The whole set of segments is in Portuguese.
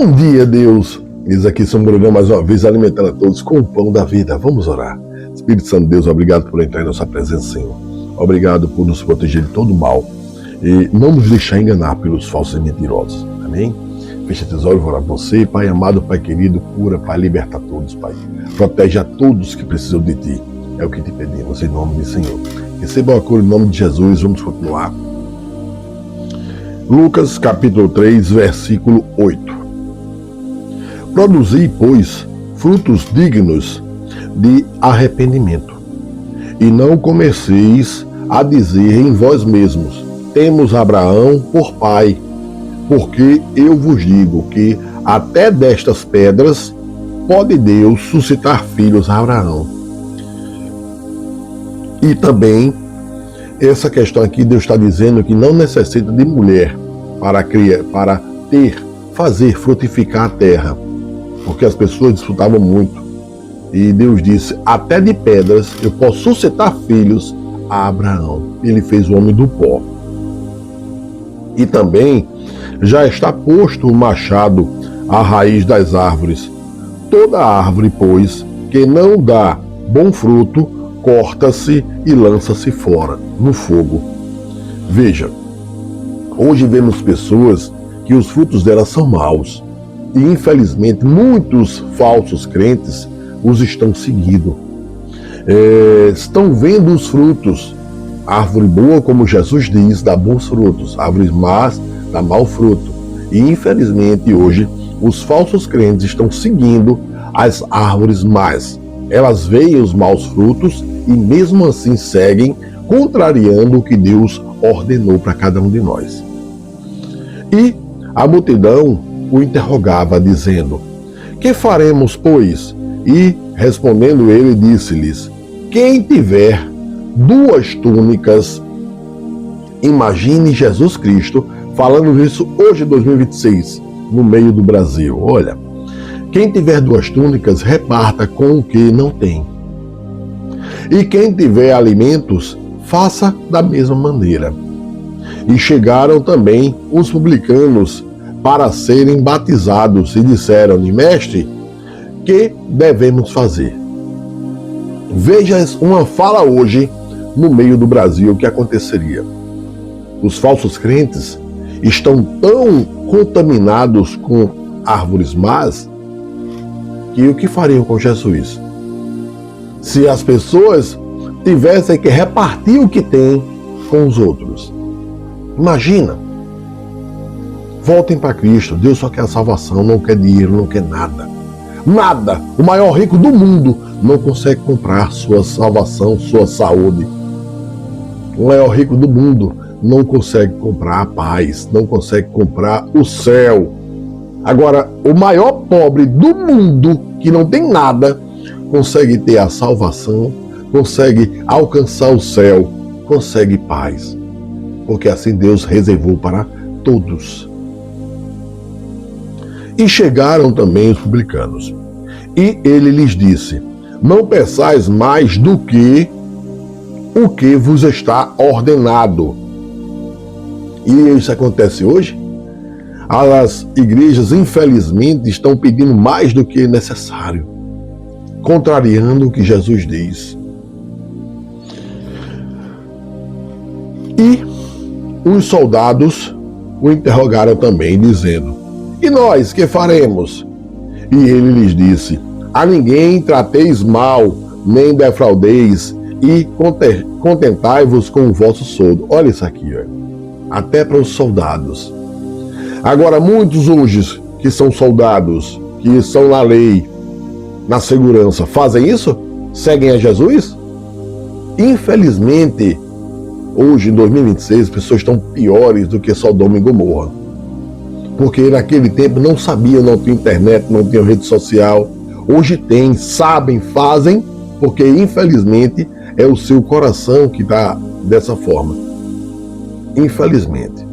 Bom dia, Deus. Eis aqui São Bruno mais uma vez alimentando a todos com o pão da vida. Vamos orar. Espírito Santo de Deus, obrigado por entrar em nossa presença, Senhor. Obrigado por nos proteger de todo mal e não nos deixar enganar pelos falsos e mentirosos. Amém? Fecha teus olhos, vou orar por você. Pai amado, Pai querido, cura, Pai, liberta a todos, Pai. Protege a todos que precisam de Ti. É o que te pedimos em nome do Senhor. Receba a cura em nome de Jesus. Vamos continuar. Lucas capítulo 3, versículo 8. Produzi, pois, frutos dignos de arrependimento, e não comeceis a dizer em vós mesmos: temos Abraão por pai, porque eu vos digo que até destas pedras pode Deus suscitar filhos a Abraão. E também, essa questão aqui, Deus está dizendo que não necessita de mulher para fazer frutificar a terra, porque as pessoas disputavam muito. E Deus disse: até de pedras eu posso suscitar filhos a Abraão. Ele fez o homem do pó. E também já está posto o machado à raiz das árvores. Toda árvore, pois, que não dá bom fruto, corta-se e lança-se fora, no fogo. Veja, hoje vemos pessoas que os frutos delas são maus. E infelizmente muitos falsos crentes os estão seguindo. Estão vendo os frutos. Árvore boa, como Jesus diz, dá bons frutos. Árvores más, dá mau fruto. E infelizmente hoje os falsos crentes estão seguindo as árvores más. Elas veem os maus frutos e mesmo assim seguem, contrariando o que Deus ordenou para cada um de nós. E a multidão o interrogava, dizendo: que faremos, pois? E, respondendo ele, disse-lhes: quem tiver 2 túnicas, imagine Jesus Cristo falando isso hoje, 2026, no meio do Brasil. Olha, quem tiver 2 túnicas, reparta com o que não tem. E quem tiver alimentos, faça da mesma maneira. E chegaram também os publicanos para serem batizados, e disseram-lhe: mestre, que devemos fazer? Veja uma fala hoje no meio do Brasil, o que aconteceria. Os falsos crentes estão tão contaminados com árvores más que o que fariam com Jesus? Se as pessoas tivessem que repartir o que têm com os outros. Imagina. Voltem para Cristo. Deus só quer a salvação, não quer dinheiro, não quer nada. Nada. O maior rico do mundo não consegue comprar sua salvação, sua saúde. O maior rico do mundo não consegue comprar a paz, não consegue comprar o céu. Agora, o maior pobre do mundo, que não tem nada, consegue ter a salvação, consegue alcançar o céu, consegue paz. Porque assim Deus reservou para todos. E chegaram também os publicanos. E ele lhes disse: não peçais mais do que o que vos está ordenado. E isso acontece hoje. As igrejas, infelizmente, estão pedindo mais do que necessário, contrariando o que Jesus diz. E os soldados o interrogaram também, dizendo: e nós, que faremos? E ele lhes disse: a ninguém trateis mal, nem defraudeis, e contentai-vos com o vosso soldo. Olha isso aqui, ó. Até para os soldados. Agora, muitos hoje que são soldados, que estão na lei, na segurança, fazem isso? Seguem a Jesus? Infelizmente, hoje, em 2026, as pessoas estão piores do que Sodoma e Gomorra. Porque naquele tempo não sabiam, não tinha internet, não tinha rede social. Hoje tem, sabem, fazem, porque infelizmente é o seu coração que está dessa forma. Infelizmente.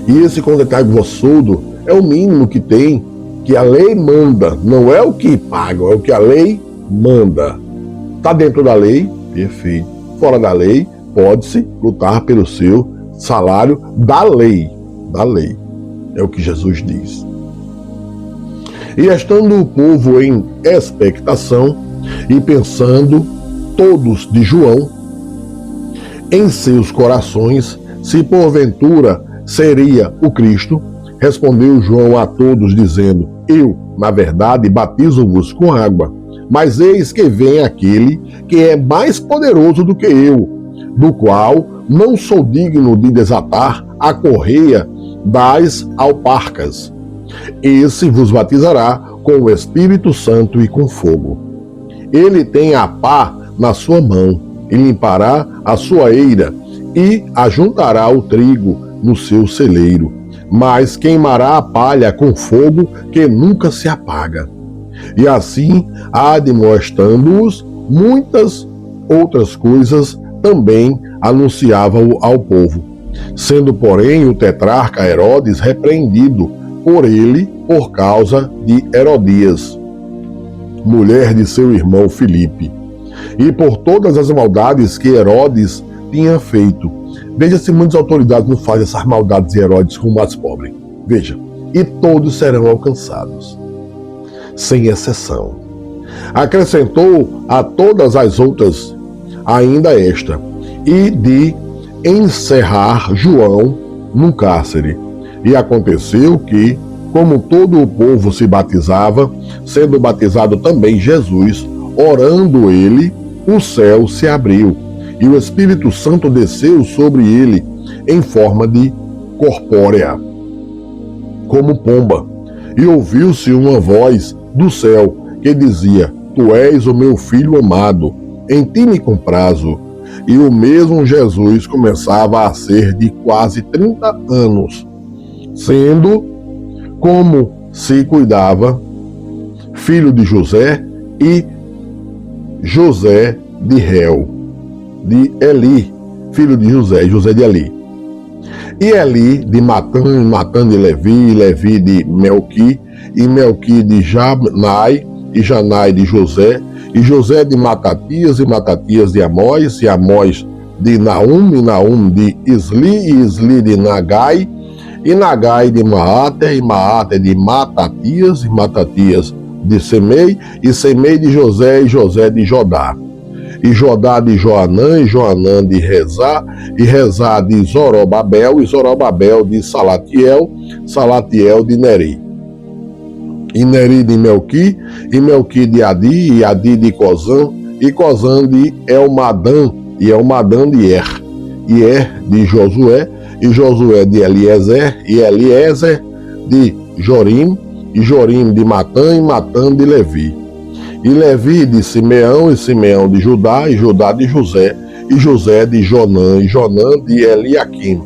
E esse contentar com o vosso soldo é o mínimo que tem, que a lei manda. Não é o que pagam, é o que a lei manda. Está dentro da lei, perfeito. Fora da lei, pode-se lutar pelo seu salário da lei. Da lei. É o que Jesus diz. E estando o povo em expectação e pensando todos de João em seus corações, se porventura seria o Cristo, respondeu João a todos, dizendo: Eu, na verdade, batizo-vos com água, mas eis que vem aquele que é mais poderoso do que eu, do qual não sou digno de desatar a correia das alparcas. Esse vos batizará com o Espírito Santo e com fogo. Ele tem a pá na sua mão, e limpará a sua eira, e ajuntará o trigo no seu celeiro, mas queimará a palha com fogo que nunca se apaga. E assim, admoestando-os, muitas outras coisas também anunciava ao povo. Sendo, porém, o tetrarca Herodes repreendido por ele por causa de Herodias, mulher de seu irmão Filipe, e por todas as maldades que Herodes tinha feito. Veja se muitas autoridades não fazem essas maldades de Herodes com o mais pobre. Veja, e todos serão alcançados, sem exceção. Acrescentou a todas as outras ainda esta, e de encerrar João num cárcere. E aconteceu que, como todo o povo se batizava, sendo batizado também Jesus, orando ele, o céu se abriu, e o Espírito Santo desceu sobre ele em forma de corpórea, como pomba. E ouviu-se uma voz do céu que dizia: Tu és o meu filho amado, em ti me comprazo. E o mesmo Jesus começava a ser de quase 30 anos, sendo, como se cuidava, filho de José, e José de Réu, de Eli, filho de José, José de Eli. E Eli de Matã, Matã de Levi, Levi de Melqui, e Melqui de Janai, e Janai de José, e José de Matatias, e Matatias de Amós, e Amós de Naum, e Naum de Isli, e Isli de Nagai, e Nagai de Maate, e Maate de Matatias, e Matatias de Semei, e Semei de José, e José de Jodá. E Jodá de Joanã, e Joanã de Rezá, e Rezá de Zorobabel, e Zorobabel de Salatiel, Salatiel de Neri. E Neri de Melqui, e Melqui de Adi, e Adi de Cozã, e Cozã de Elmadã, e Elmadã de e de Josué, e Josué de Eliezer, e Eliezer de Jorim, e Jorim de Matã, e Matã de Levi. E Levi de Simeão, e Simeão de Judá, e Judá de José, e José de Jonã, e Jonã de Eliaquim,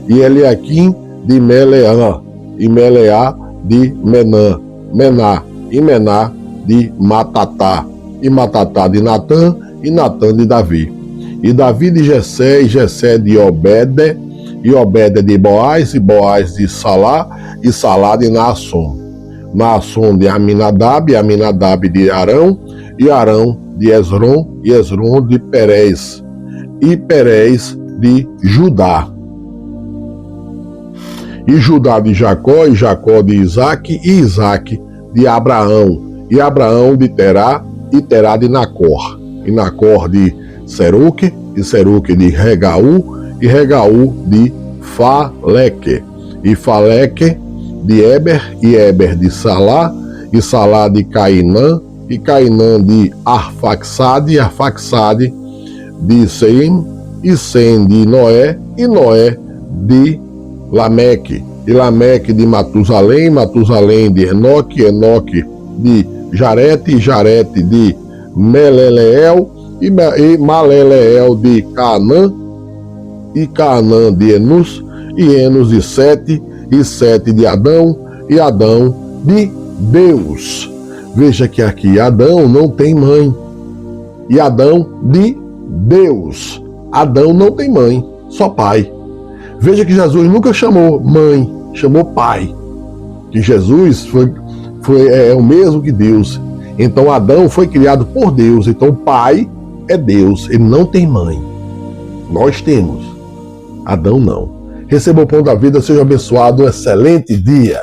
e Eliaquim de Meleã, e Meleá de Mená, e Mená de Matatá, e Matatá de Natã, e Natã de Davi. E Davi de Jessé, e Jessé de Obede, e Obede de Boaz, e Boaz de Salá, e Salá de Naasson. Naasson de Aminadab, e Aminadab de Arão, e Arão de Esrom, e Esrom de Perez, e Perez de Judá. E Judá de Jacó, e Jacó de Isaque, e Isaque de Abraão, e Abraão de Terá, e Terá de Nacor, e Nacor de Seruque, e Seruque de Regaú, e Regaú de Faleque, e Faleque de Eber, e Eber de Salá, e Salá de Cainã, e Cainã de Arfaxade, e Arfaxade de Sem, e Sem de Noé, e Noé de Lameque, e Lameque de Matusalém, Matusalém de Enoque, Enoque de Jarete, e Jarete de Meleleel, e Maleleel de Caanã, e Caanã de Enus, e Enus de Sete, e Sete de Adão, e Adão de Deus. Veja que aqui Adão não tem mãe, e Adão de Deus. Adão não tem mãe, só pai. Veja que Jesus nunca chamou mãe, chamou pai. Que Jesus é o mesmo que Deus. Então Adão foi criado por Deus, então pai é Deus, ele não tem mãe. Nós temos, Adão não. Receba o pão da vida, seja abençoado, um excelente dia.